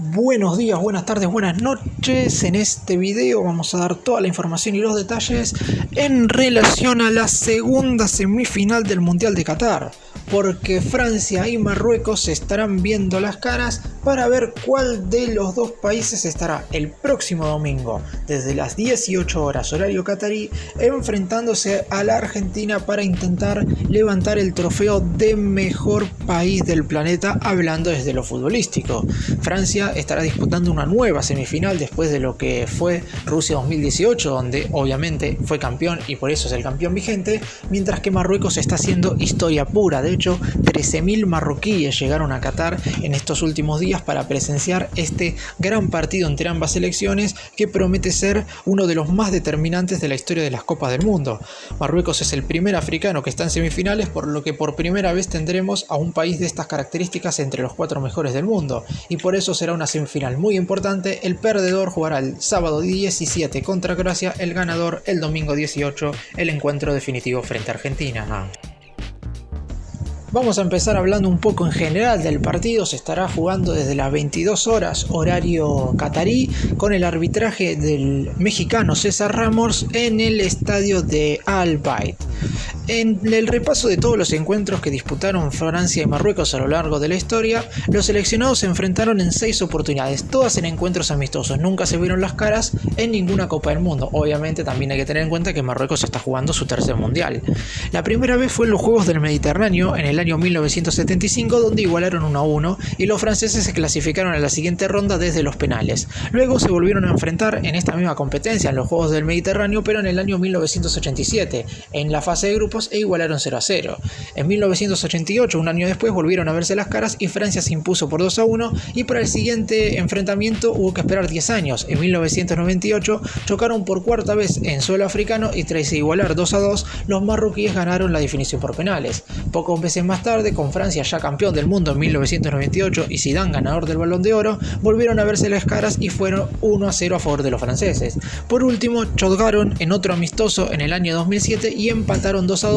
Buenos días, buenas tardes, buenas noches. En este video vamos a dar toda la información y los detalles en relación a la segunda semifinal del Mundial de Qatar, porque Francia y Marruecos se estarán viendo las caras para ver cuál de los dos países estará el próximo domingo desde las 18 horas horario catarí enfrentándose a la Argentina para intentar levantar el trofeo de mejor país del planeta, hablando desde lo futbolístico. Francia estará disputando una nueva semifinal después de lo que fue Rusia 2018, donde obviamente fue campeón y por eso es el campeón vigente, mientras que Marruecos está haciendo historia pura. De hecho, 13.000 marroquíes llegaron a Qatar en estos últimos días para presenciar este gran partido entre ambas selecciones, que promete ser uno de los más determinantes de la historia de las Copas del Mundo. Marruecos es el primer africano que está en semifinales, por lo que por primera vez tendremos a un país de estas características entre los 4 mejores del mundo, y por eso será una semifinal muy importante. El perdedor jugará el sábado 17 contra Croacia, el ganador el domingo 18, el encuentro definitivo frente a Argentina. Vamos a empezar hablando un poco en general del partido. Se estará jugando desde las 22 horas horario catarí, con el arbitraje del mexicano César Ramos en el estadio de Al Bayt. En el repaso de todos los encuentros que disputaron Francia y Marruecos a lo largo de la historia, los seleccionados se enfrentaron en 6 oportunidades, todas en encuentros amistosos. Nunca se vieron las caras en ninguna Copa del Mundo. Obviamente también hay que tener en cuenta que Marruecos está jugando su tercer mundial. La primera vez fue en los Juegos del Mediterráneo en el año 1975, donde igualaron 1-1 y los franceses se clasificaron a la siguiente ronda desde los penales. Luego se volvieron a enfrentar en esta misma competencia en los Juegos del Mediterráneo, pero en el año 1987 en la fase de grupos, e igualaron 0-0. En 1988, un año después, volvieron a verse las caras y Francia se impuso por 2-1, y para el siguiente enfrentamiento hubo que esperar 10 años. En 1998 chocaron por cuarta vez en suelo africano y tras igualar 2-2, los marroquíes ganaron la definición por penales. Pocos meses más tarde, con Francia ya campeón del mundo en 1998 y Zidane ganador del Balón de Oro, volvieron a verse las caras y fueron 1-0 a favor de los franceses. Por último, chocaron en otro amistoso en el año 2007 y empataron 2-2,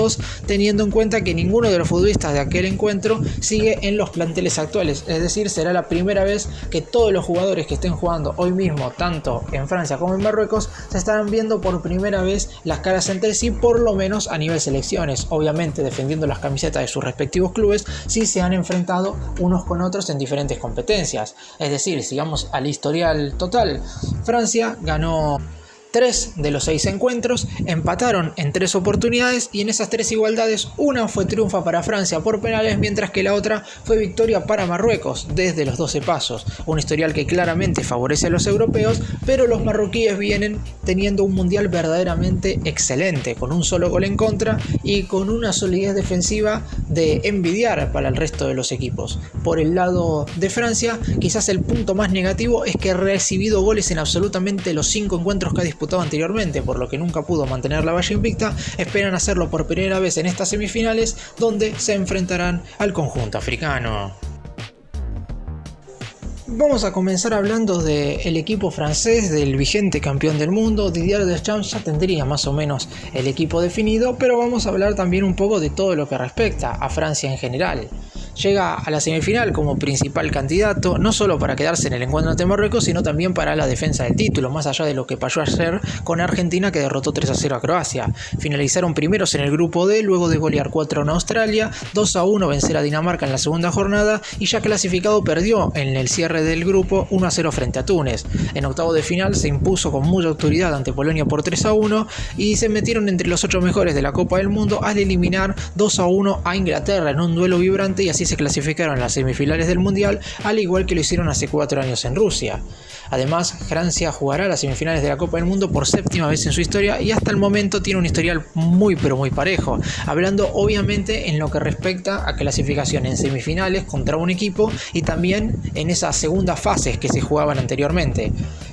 teniendo en cuenta que ninguno de los futbolistas de aquel encuentro sigue en los planteles actuales. Es decir, será la primera vez que todos los jugadores que estén jugando hoy mismo, tanto en Francia como en Marruecos, se estarán viendo por primera vez las caras entre sí, por lo menos a nivel selecciones. Obviamente defendiendo las camisetas de sus respectivos clubes, sí se han enfrentado unos con otros en diferentes competencias. Es decir, sigamos al historial total. Francia ganó 3 de los 6 encuentros, empataron en 3 oportunidades y en esas 3 igualdades una fue triunfo para Francia por penales, mientras que la otra fue victoria para Marruecos desde los 12 pasos. Un historial que claramente favorece a los europeos, pero los marroquíes vienen teniendo un mundial verdaderamente excelente, con un solo gol en contra y con una solidez defensiva de envidiar para el resto de los equipos. Por el lado de Francia, quizás el punto más negativo es que ha recibido goles en absolutamente los 5 encuentros que ha disputado anteriormente, por lo que nunca pudo mantener la valla invicta. Esperan hacerlo por primera vez en estas semifinales, donde se enfrentarán al conjunto africano. Vamos a comenzar hablando del equipo francés, del vigente campeón del mundo. Didier Deschamps ya tendría más o menos el equipo definido, pero vamos a hablar también un poco de todo lo que respecta a Francia en general. Llega a la semifinal como principal candidato, no solo para quedarse en el encuentro ante Marruecos, sino también para la defensa del título, más allá de lo que pasó ayer con Argentina, que derrotó 3-0 a Croacia. Finalizaron primeros en el grupo D, luego de golear 4-1 a Australia, 2-1 vencer a Dinamarca en la segunda jornada, y ya clasificado perdió en el cierre del grupo 1-0 frente a Túnez. En octavo de final se impuso con mucha autoridad ante Polonia por 3-1 y se metieron entre los 8 mejores de la Copa del Mundo al eliminar 2-1 a Inglaterra en un duelo vibrante, y así se clasificaron a las semifinales del Mundial, al igual que lo hicieron hace 4 años en Rusia. Además, Francia jugará las semifinales de la Copa del Mundo por 7ª vez en su historia, y hasta el momento tiene un historial muy pero muy parejo, hablando obviamente en lo que respecta a clasificación en semifinales contra un equipo y también en esas segundas fases que se jugaban anteriormente.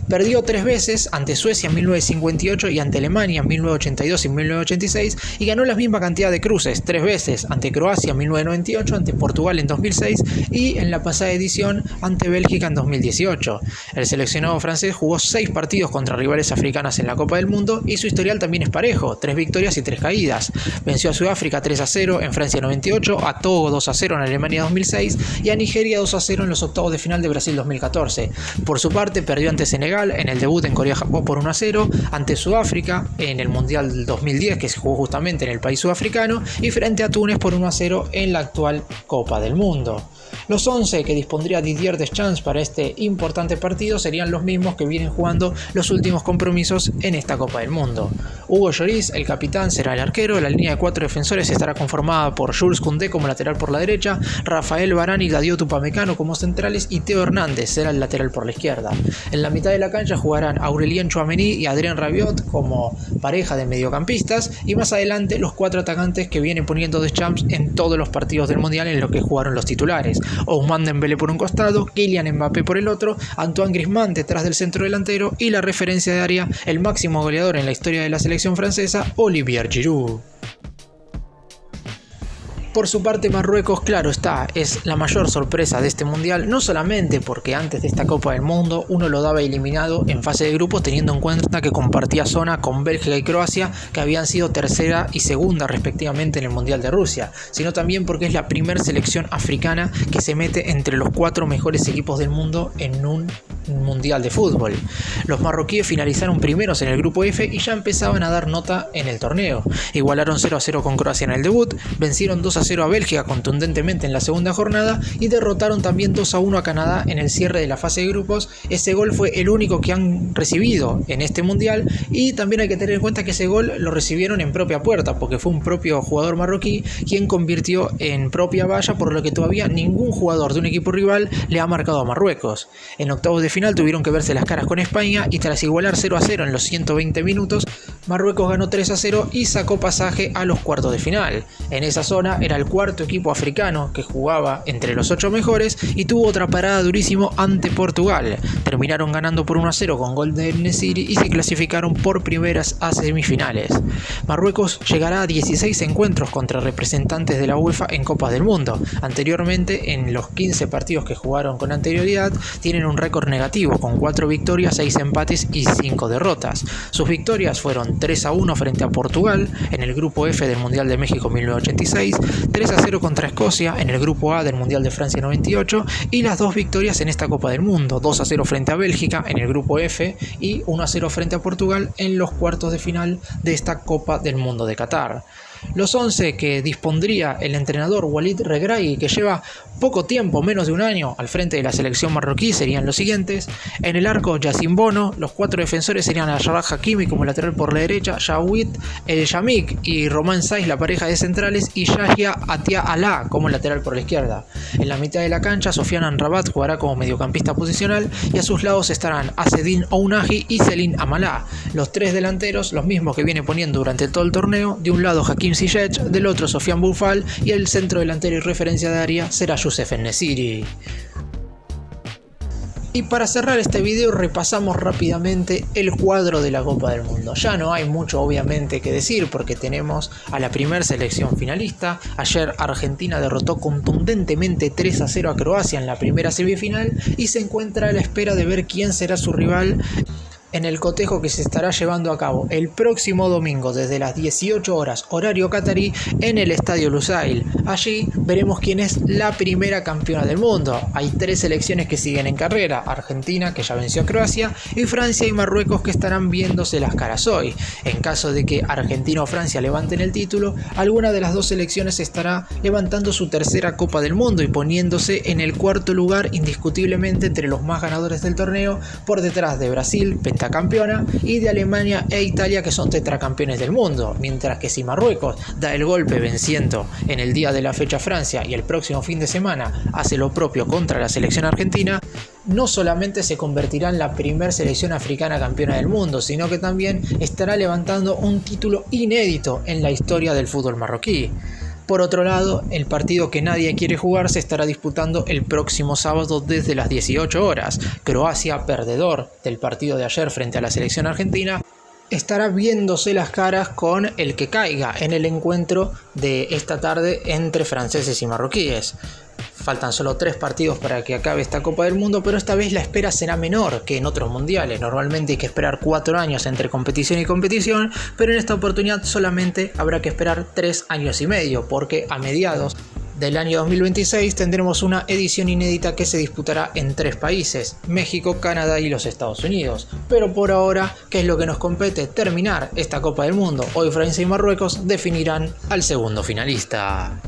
Perdió 3 veces ante Suecia en 1958 y ante Alemania en 1982 y 1986, y ganó la misma cantidad de cruces, 3 veces ante Croacia en 1998, ante Portugal en 2006 y en la pasada edición ante Bélgica en 2018. El seleccionado francés jugó 6 partidos contra rivales africanas en la Copa del Mundo y su historial también es parejo, 3 victorias y 3 caídas. Venció a Sudáfrica 3-0 en Francia 98, a Togo 2-0 en Alemania 2006 y a Nigeria 2-0 en los octavos de final de Brasil 2014. Por su parte, perdió ante Senegal en el debut en Corea-Japón por 1-0, ante Sudáfrica en el Mundial del 2010 que se jugó justamente en el país sudafricano y frente a Túnez por 1-0 en la actual Copa del Mundo. Los 11 que dispondría Didier Deschamps para este importante partido serían los mismos que vienen jugando los últimos compromisos en esta Copa del Mundo. Hugo Lloris, el capitán, será el arquero. La línea de 4 defensores estará conformada por Jules Koundé como lateral por la derecha, Rafael Varane y Dayot Upamecano como centrales y Theo Hernández será el lateral por la izquierda. En la mitad de la cancha jugarán Aurélien Tchouaméni y Adrien Rabiot como pareja de mediocampistas y más adelante los 4 atacantes que viene poniendo Deschamps en todos los partidos del Mundial en los que jugaron los titulares. Ousmane Dembélé por un costado, Kylian Mbappé por el otro, Antoine Griezmann detrás del centro delantero y la referencia de área, el máximo goleador en la historia de la selección francesa, Olivier Giroud. Por su parte, Marruecos, claro está, es la mayor sorpresa de este mundial, no solamente porque antes de esta Copa del Mundo uno lo daba eliminado en fase de grupos teniendo en cuenta que compartía zona con Bélgica y Croacia, que habían sido tercera y segunda respectivamente en el Mundial de Rusia, sino también porque es la primera selección africana que se mete entre los 4 mejores equipos del mundo en un mundial de fútbol. Los marroquíes finalizaron primeros en el grupo F y ya empezaban a dar nota en el torneo. Igualaron 0-0 con Croacia en el debut, vencieron 2-0 a Bélgica contundentemente en la segunda jornada y derrotaron también 2-1 a Canadá en el cierre de la fase de grupos. Ese gol fue el único que han recibido en este mundial y también hay que tener en cuenta que ese gol lo recibieron en propia puerta porque fue un propio jugador marroquí quien convirtió en propia valla, por lo que todavía ningún jugador de un equipo rival le ha marcado a Marruecos. En octavos de final tuvieron que verse las caras con España y tras igualar 0-0 en los 120 minutos, Marruecos ganó 3-0 y sacó pasaje a los cuartos de final. En esa zona era el cuarto equipo africano que jugaba entre los 8 mejores y tuvo otra parada durísimo ante Portugal. Terminaron ganando por 1-0 con gol de El-Nesyri y se clasificaron por primeras a semifinales. Marruecos llegará a 16 encuentros contra representantes de la UEFA en Copas del Mundo. Anteriormente, en los 15 partidos que jugaron con anterioridad, tienen un récord negativo con 4 victorias, 6 empates y 5 derrotas. Sus victorias fueron 3-1 frente a Portugal en el grupo F del Mundial de México 1986, 3-0 contra Escocia en el grupo A del Mundial de Francia 98 y las 2 victorias en esta Copa del Mundo, 2-0 frente a Bélgica en el grupo F y 1-0 frente a Portugal en los cuartos de final de esta Copa del Mundo de Qatar. Los 11 que dispondría el entrenador Walid Regragui, que lleva poco tiempo, menos de un año, al frente de la selección marroquí, serían los siguientes. En el arco, Yacine Bono. Los 4 defensores serían Achraf Hakimi como lateral por la derecha, Jawid El Yamik y Romain Saiz, la pareja de centrales, y Yahya Atia Alaa como lateral por la izquierda. En la mitad de la cancha, Sofiane Amrabat jugará como mediocampista posicional y a sus lados estarán Azzedine Ounahi y Céline Amala. Los 3 delanteros, los mismos que viene poniendo durante todo el torneo. De un lado, Hakim Ziyech, del otro Sofiane Boufal y el centro delantero y referencia de área será Youssef En-Nesyri. Y para cerrar este video repasamos rápidamente el cuadro de la Copa del Mundo. Ya no hay mucho obviamente que decir porque tenemos a la primera selección finalista. Ayer Argentina derrotó contundentemente 3-0 a Croacia en la primera semifinal y se encuentra a la espera de ver quién será su rival en el cotejo que se estará llevando a cabo el próximo domingo desde las 18 horas horario catarí en el Estadio Lusail. Allí veremos quién es la primera campeona del mundo. Hay 3 selecciones que siguen en carrera: Argentina, que ya venció a Croacia, y Francia y Marruecos, que estarán viéndose las caras hoy. En caso de que Argentina o Francia levanten el título, alguna de las 2 selecciones estará levantando su tercera Copa del Mundo y poniéndose en el cuarto lugar indiscutiblemente entre los más ganadores del torneo, por detrás de Brasil, pentacampeona, y de Alemania e Italia, que son tetracampeones del mundo. Mientras que si Marruecos da el golpe venciendo en el día de la fecha a Francia y el próximo fin de semana hace lo propio contra la selección argentina, no solamente se convertirá en la primera selección africana campeona del mundo, sino que también estará levantando un título inédito en la historia del fútbol marroquí. Por otro lado, el partido que nadie quiere jugar se estará disputando el próximo sábado desde las 18 horas. Croacia, perdedor del partido de ayer frente a la selección argentina, estará viéndose las caras con el que caiga en el encuentro de esta tarde entre franceses y marroquíes. Faltan solo 3 partidos para que acabe esta Copa del Mundo, pero esta vez la espera será menor que en otros mundiales. Normalmente hay que esperar 4 años entre competición y competición, pero en esta oportunidad solamente habrá que esperar 3 años y medio, porque a mediados del año 2026 tendremos una edición inédita que se disputará en 3 países: México, Canadá y los Estados Unidos. Pero por ahora, ¿qué es lo que nos compete? Terminar esta Copa del Mundo. Hoy Francia y Marruecos definirán al segundo finalista.